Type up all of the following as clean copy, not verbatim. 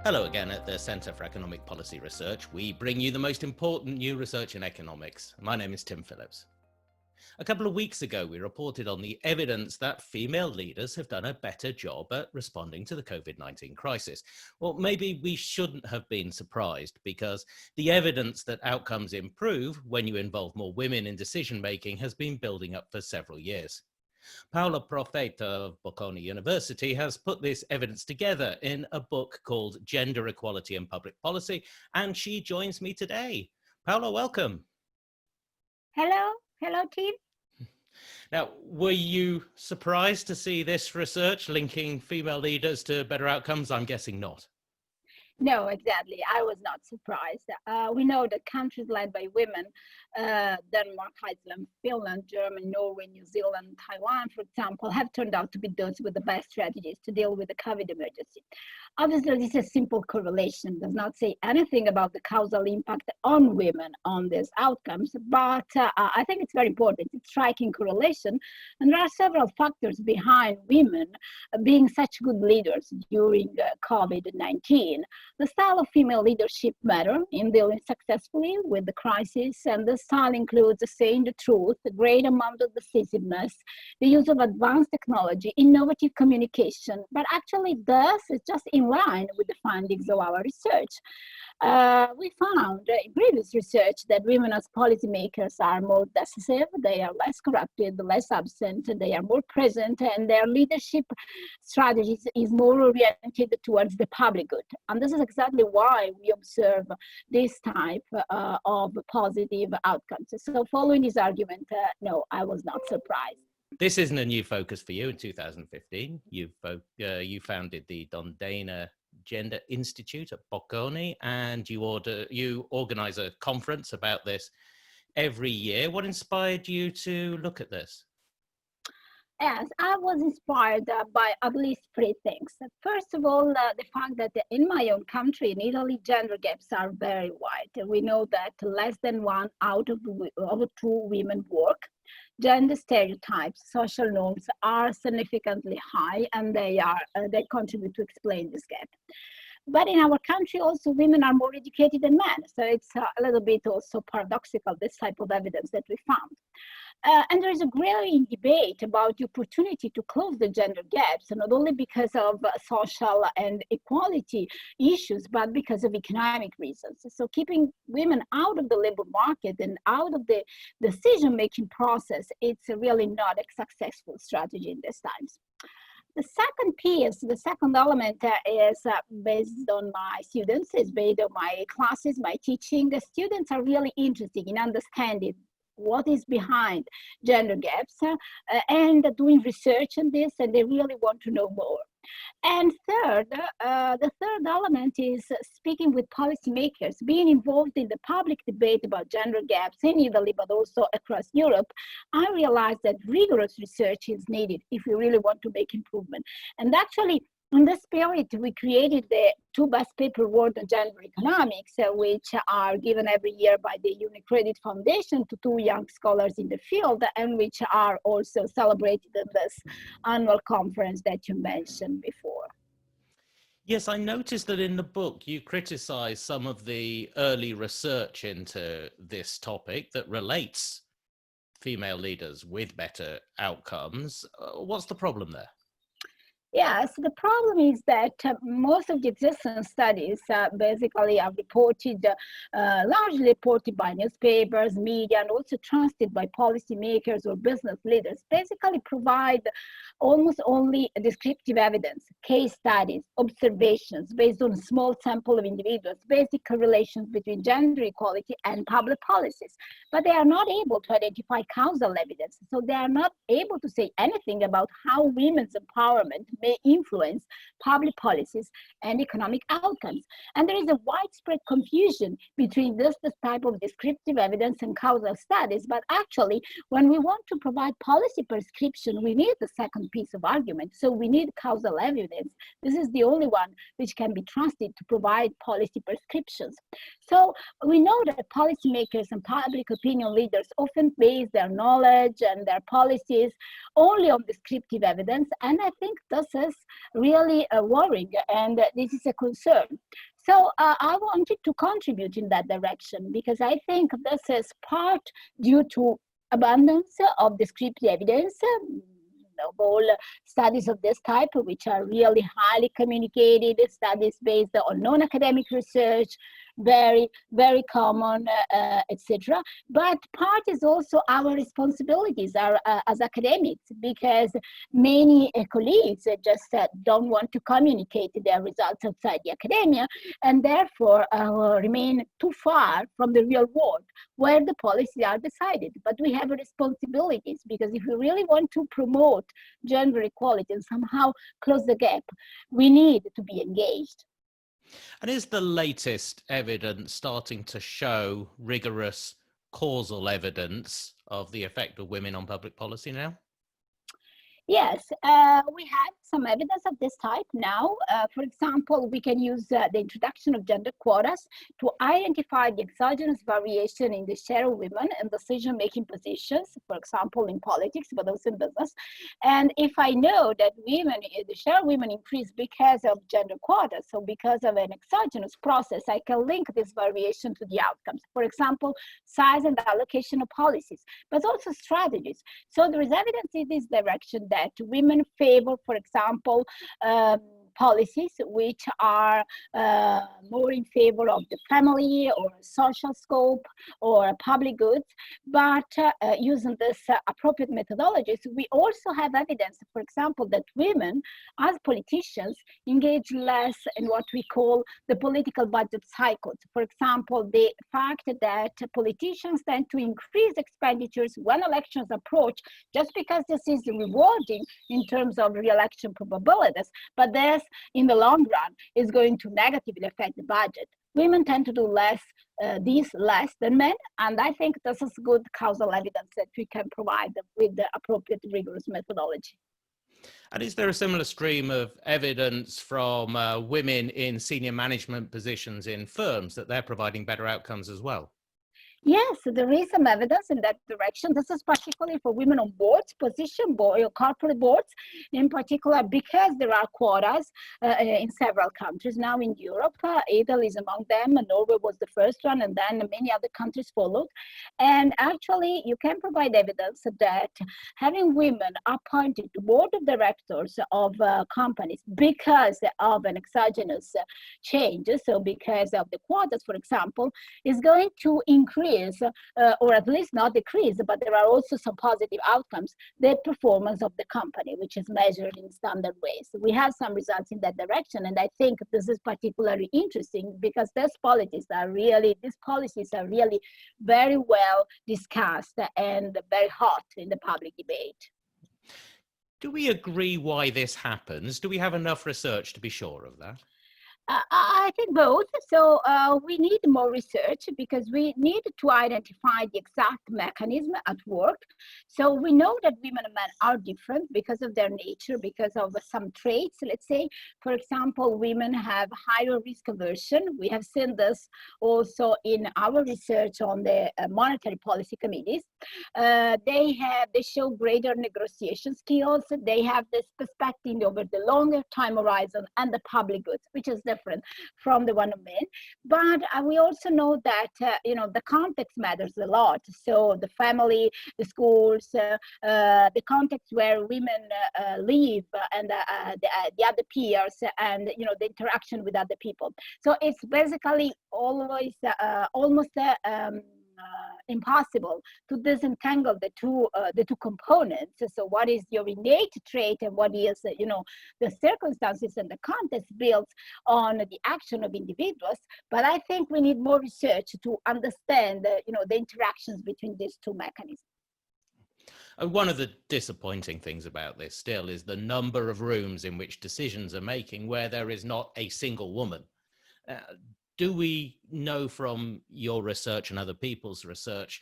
Hello again at the Centre for Economic Policy Research. We bring you the most important new research in economics. My name is Tim Phillips. A couple of weeks ago, we reported on the evidence that female leaders have done a better job at responding to the COVID-19 crisis. Well, maybe we shouldn't have been surprised because the evidence that outcomes improve when you involve more women in decision-making has been building up for several years. Paola Profeta of Bocconi University has put this evidence together in a book called Gender Equality and Public Policy, and she joins me today. Paola, welcome. Hello, Tim. Now, were you surprised to see this research linking female leaders to better outcomes? I'm guessing not. No, exactly. I was not surprised. We know that countries led by women, Denmark, Iceland, Finland, Germany, Norway, New Zealand, Taiwan, for example, have turned out to be those with the best strategies to deal with the COVID emergency. Obviously, this is a simple correlation, does not say anything about the causal impact on women on these outcomes, but I think it's very important. It's a striking correlation, and there are several factors behind women being such good leaders during COVID-19. The style of female leadership matter in dealing successfully with the crisis, and the style includes saying the truth, a great amount of decisiveness, the use of advanced technology, innovative communication, but actually this is just in line with the findings of our research. We found in previous research that women as policymakers are more decisive, they are less corrupted, less absent, they are more present, and their leadership strategies is more oriented towards the public good. And this is exactly why we observe this type of positive outcomes. So following this argument, no, I was not surprised. This isn't a new focus for you. In 2015, you founded the Dondana Gender Institute at Bocconi, and you organize a conference about this every year. What inspired you to look at this? Yes, I was inspired by at least three things. First of all, the fact that in my own country, in Italy, gender gaps are very wide. We know that less than 1 out of 2 women work. Gender stereotypes, social norms are significantly high, and they contribute to explain this gap. But in our country, also, women are more educated than men. So it's a little bit also paradoxical, this type of evidence that we found. And there is a growing debate about the opportunity to close the gender gaps, not only because of social and equality issues, but because of economic reasons. So keeping women out of the labor market and out of the decision-making process, it's really not a successful strategy in these times. The second piece, the second element is based on my students, is based on my classes, my teaching. The students are really interested in understanding what is behind gender gaps and doing research on this, and they really want to know more. And third, the third element is speaking with policymakers, being involved in the public debate about gender gaps in Italy, but also across Europe. I realized that rigorous research is needed if we really want to make improvement. And actually, in this spirit, we created the 2 best paper award on gender economics, which are given every year by the UniCredit Foundation to 2 young scholars in the field, and which are also celebrated in this annual conference that you mentioned before. Yes, I noticed that in the book you criticize some of the early research into this topic that relates female leaders with better outcomes. What's the problem there? Yes, the problem is that most of the existing studies basically are reported, largely reported by newspapers, media, and also trusted by policymakers or business leaders, basically provide almost only descriptive evidence, case studies, observations based on a small sample of individuals, basic correlations between gender equality and public policies. But they are not able to identify causal evidence, so they are not able to say anything about how women's empowerment may influence public policies and economic outcomes. And there is a widespread confusion between this type of descriptive evidence and causal studies. But actually, when we want to provide policy prescription, we need the second piece of argument. So we need causal evidence. This is the only one which can be trusted to provide policy prescriptions. So we know that policymakers and public opinion leaders often base their knowledge and their policies only on descriptive evidence. And I think this this is really worrying, and this is a concern. So I wanted to contribute in that direction because I think this is part due to abundance of descriptive evidence. Of all studies of this type, which are really highly communicated, studies based on non-academic research, very common, etc. But part is also our responsibilities as academics, because many colleagues just don't want to communicate their results outside the academia, and therefore remain too far from the real world where the policies are decided. But we have responsibilities, because if we really want to promote gender equality and somehow close the gap, we need to be engaged. And is the latest evidence starting to show rigorous causal evidence of the effect of women on public policy now? Yes, we have some evidence of this type now. For example, we can use the introduction of gender quotas to identify the exogenous variation in the share of women in decision-making positions, for example, in politics, but also in business. And if I know that the share of women increased because of gender quotas, so because of an exogenous process, I can link this variation to the outcomes. For example, size and allocation of policies, but also strategies. So there is evidence in this direction that women favor, for example, policies which are more in favor of the family or social scope or public goods. But using this appropriate methodologies, we also have evidence, for example, that women as politicians engage less in what we call the political budget cycles. For example, the fact that politicians tend to increase expenditures when elections approach, just because this is rewarding in terms of re-election probabilities, but this in the long run is going to negatively affect the budget. Women tend to do less than men, and I think this is good causal evidence that we can provide with the appropriate rigorous methodology. And is there a similar stream of evidence from women in senior management positions in firms that they're providing better outcomes as well? Yes, there is some evidence in that direction. This is particularly for women on boards, corporate boards, in particular, because there are quotas in several countries now in Europe. Italy is among them, and Norway was the first one, and then many other countries followed. And actually, you can provide evidence that having women appointed to board of directors of companies because of an exogenous change, so because of the quotas, for example, is going to increase, or at least not decrease, but there are also some positive outcomes, the performance of the company, which is measured in standard ways. We have some results in that direction, and I think this is particularly interesting because these policies are really very well discussed and very hot in the public debate. Do we agree why this happens? Do we have enough research to be sure of that? I think both. So we need more research because we need to identify the exact mechanism at work. So we know that women and men are different because of their nature, because of some traits. Let's say, for example, women have higher risk aversion. We have seen this also in our research on the monetary policy committees. They show greater negotiation skills. They have this perspective over the longer time horizon and the public goods, which is different from the one of men. But we also know that the context matters a lot. So the family, the schools, the context where women live, and the other peers, and the interaction with other people. So it's basically always almost impossible to disentangle the two components. So what is your innate trait and what is the circumstances and the context built on the action of individuals. But I think we need more research to understand the interactions between these two mechanisms. One of the disappointing things about this still is the number of rooms in which decisions are making where there is not a single woman. Do we know from your research and other people's research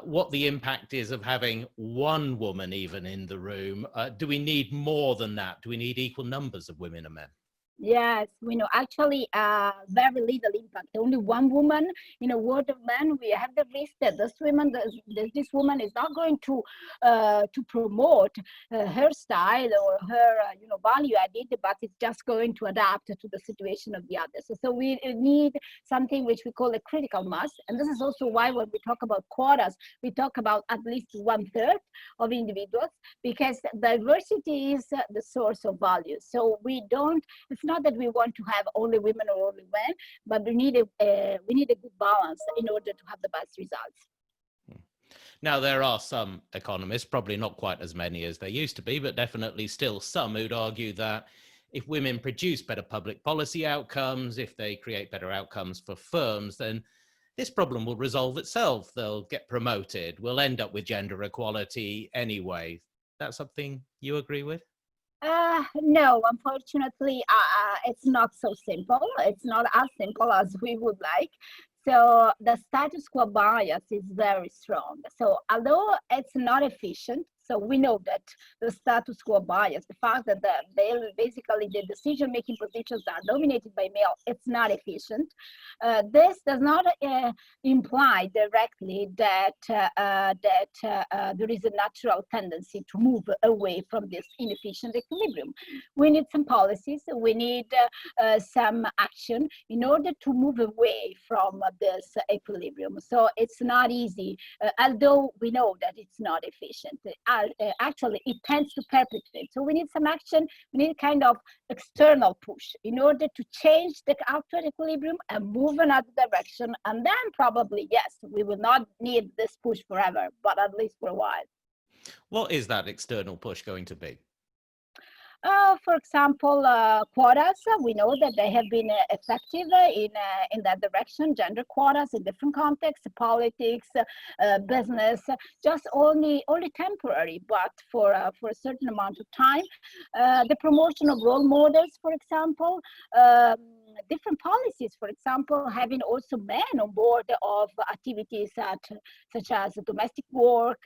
what the impact is of having one woman even in the room? Do we need more than that? Do we need equal numbers of women and men? Yes, we know actually very little impact. Only one woman in a world of men. We have the risk that this woman is not going to promote her style or her value added, but it's just going to adapt to the situation of the others. So we need something which we call a critical mass, and this is also why when we talk about quotas, we talk about at least 1/3 of individuals, because diversity is the source of value. So we don't it's not that we want to have only women or only men, but we need a good balance in order to have the best results. Now, there are some economists, probably not quite as many as there used to be, but definitely still some who'd argue that if women produce better public policy outcomes, if they create better outcomes for firms, then this problem will resolve itself. They'll get promoted. We'll end up with gender equality anyway. That's something you agree with? No, unfortunately, it's not so simple. It's not as simple as we would like. So the status quo bias is very strong. So although it's not efficient, so we know that the status quo bias, the fact that basically the decision-making positions are dominated by male, it's not efficient. This does not imply directly that there is a natural tendency to move away from this inefficient equilibrium. We need some policies. We need some action in order to move away from this equilibrium. So it's not easy, although we know that it's not efficient. Actually, it tends to perpetuate. So we need some action. We need kind of external push in order to change the actual equilibrium and move another direction. And then probably, yes, we will not need this push forever, but at least for a while. What is that external push going to be? For example, quotas, we know that they have been effective in that direction, gender quotas in different contexts, politics, business, just only temporary, but for a certain amount of time. The promotion of role models, for example, different policies, for example, having also men on board of activities such as domestic work,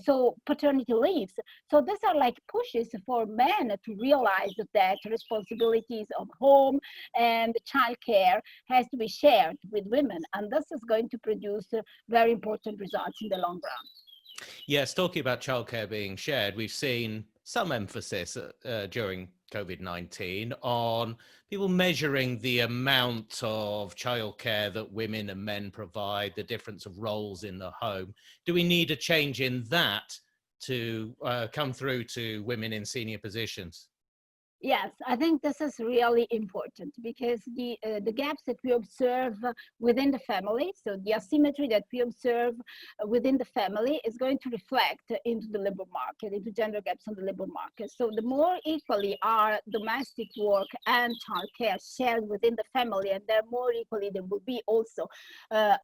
so paternity leaves. So these are like pushes for men to realize that responsibilities of home and childcare has to be shared with women, and this is going to produce very important results in the long run. Yes, talking about childcare being shared, we've seen some emphasis during COVID-19 on people measuring the amount of childcare that women and men provide, the difference of roles in the home. Do we need a change in that to come through to women in senior positions? Yes, I think this is really important because the gaps that we observe within the family, so the asymmetry that we observe within the family is going to reflect into the labor market, into gender gaps on the labor market. So the more equally are domestic work and childcare shared within the family, and the more equally there will be also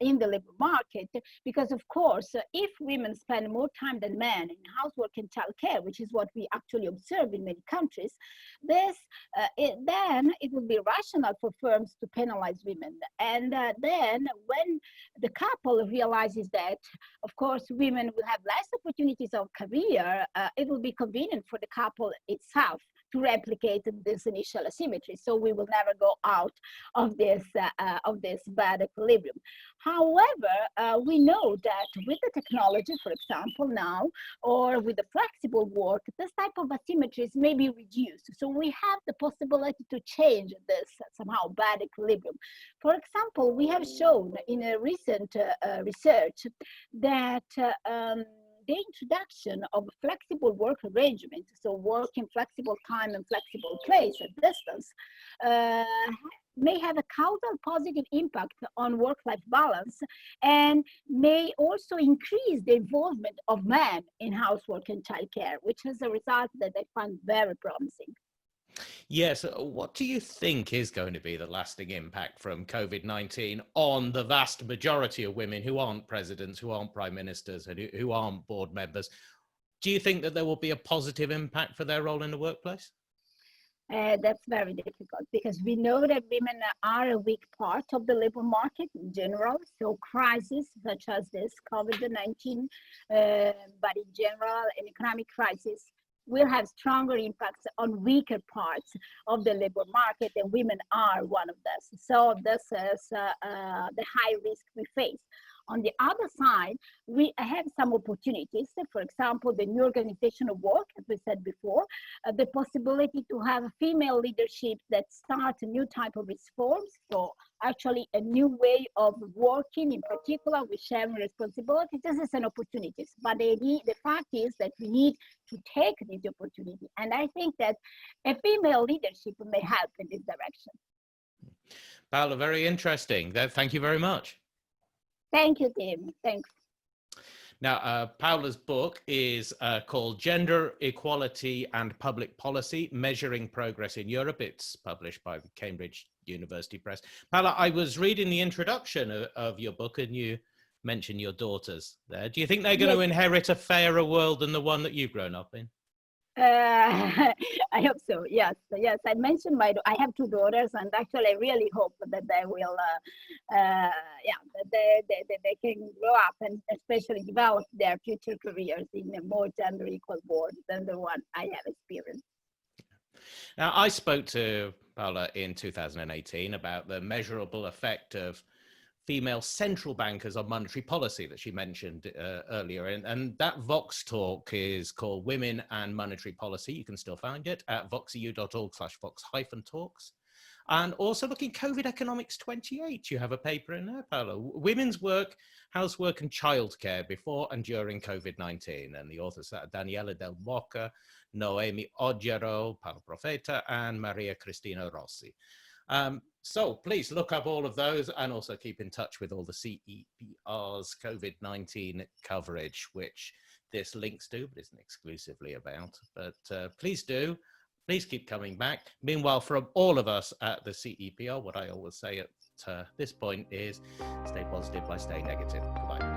in the labor market. Because of course, if women spend more time than men in housework and childcare, which is what we actually observe in many countries, then it would be rational for firms to penalize women. And then when the couple realizes that, of course, women will have less opportunities of career, it will be convenient for the couple itself to replicate this initial asymmetry. So we will never go out of this bad equilibrium. However, we know that with the technology, for example, now, or with the flexible work, this type of asymmetries may be reduced. So we have the possibility to change this somehow bad equilibrium. For example, we have shown in a recent research that the introduction of flexible work arrangements, so work in flexible time and flexible place and distance, uh, may have a causal positive impact on work-life balance and may also increase the involvement of men in housework and childcare, which is a result that I find very promising. Yes. What do you think is going to be the lasting impact from COVID-19 on the vast majority of women who aren't presidents, who aren't prime ministers, and who aren't board members? Do you think that there will be a positive impact for their role in the workplace? That's very difficult because we know that women are a weak part of the labor market in general. So crises such as this COVID-19, but in general, an economic crisis will have stronger impacts on weaker parts of the labor market, and women are one of those. So this is the high risk we face. On the other side, we have some opportunities. For example, the new organization of work, as we said before, the possibility to have female leadership that starts a new type of reforms for actually a new way of working, in particular with sharing responsibility. This is an opportunity. But the fact is that we need to take this opportunity. And I think that a female leadership may help in this direction. Paola, very interesting. Thank you very much. Thank you, Tim. Thanks. Now, Paola's book is called Gender Equality and Public Policy, Measuring Progress in Europe. It's published by the Cambridge University Press. Paola, I was reading the introduction of your book, and you mentioned your daughters there. Do you think they're going to inherit a fairer world than the one that you've grown up in? I hope so. Yes, yes. I mentioned I have two daughters, and actually, I really hope that they will, that they can grow up and especially develop their future careers in a more gender equal world than the one I have experienced. Now, I spoke to Paola in 2018 about the measurable effect of female central bankers on monetary policy that she mentioned earlier. And that Vox talk is called Women and Monetary Policy. You can still find it at voxeu.org/vox-talks. And also looking COVID Economics 28, you have a paper in there, Paola. Women's work, housework and childcare before and during COVID-19. And the authors are Daniela Del Boca, Noemi Oggero, Paola Profeta, and Maria Cristina Rossi. So please look up all of those and also keep in touch with all the CEPR's COVID-19 coverage, which this links to, but isn't exclusively about. But please do. Please keep coming back. Meanwhile, from all of us at the CEPR, what I always say at this point is stay positive by staying negative. Goodbye.